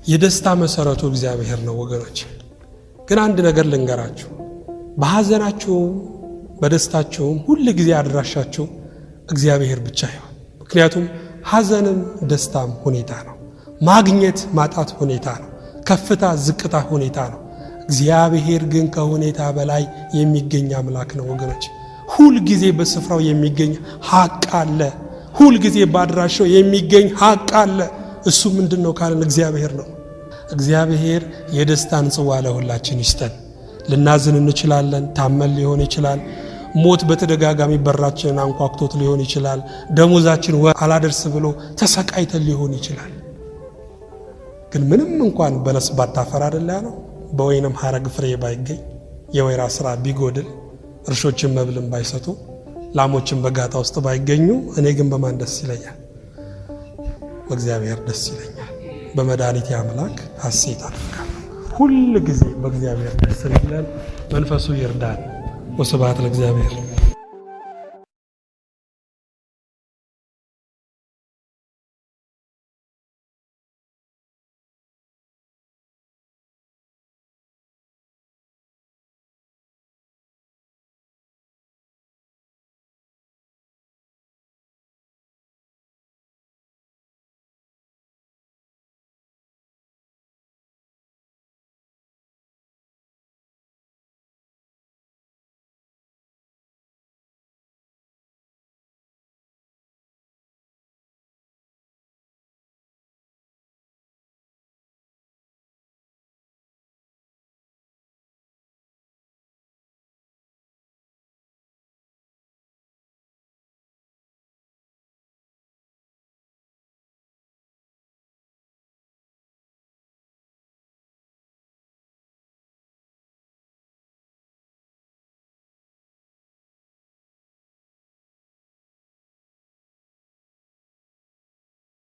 የደስታ መሰረቱ እግዚአብሔር ነው ወገኖች። ግን አንድ ነገር ልንገራችሁ፣ በሐዘናችሁ በደስታችሁ ሁሉ ጊዜ አድራሻችሁ እግዚአብሔር ብቻ ይሁን። ምክንያቱም ሐዘንም ደስታም ሁኔታ ነው። ማግኘት ማጣት ሁኔታ ነው። ከፍታ ዝቅታ ሁኔታ ነው። እግዚአብሔር ግን ከሁኔታ በላይ የሚገኝ አምላክ ነው ወገኖች። ሁሉ ጊዜ በስፍራው የሚገኝ ሐቅ አለ። ሁሉ ጊዜ ባድራሻው የሚገኝ ሐቅ አለ። እሱ ምንድነው ካለን እግዚአብሔር ነው። እግዚአብሔር የደስታን ጽዋ ለሁላችን ይስጠን። ልናዝን እንችላለን። ታመን ሊሆን ይችላል። ሞት በተደጋጋሚ በራችንን አንኳኩቶት ሊሆን ይችላል። ደሞዛችን አላደርስ ብሎ ተሰቃይተን ሊሆን ይችላል። ግን ምንም እንኳን በለስ ባታፈራ አይደል ያለው፣ በወይንም ሐረግ ፍሬ ባይገኝ፣ የወይራ ስራ ቢጎድል፣ እርሾችን መብልን ባይሰጡ፣ ላሞችን በጋጣ ውስጥ ባይገኙ፣ እኔ ግን በማን ደስ ይለኛል? በእግዚአብሔር ደስ ይለኛል። በመድኃኒቴ አምላክ ሐሴት አድርጋለሁ። ሁሉ ጊዜ በእግዚአብሔር ደስ ይለን። መንፈሱ ይርዳን። ወስብሐት ለእግዚአብሔር።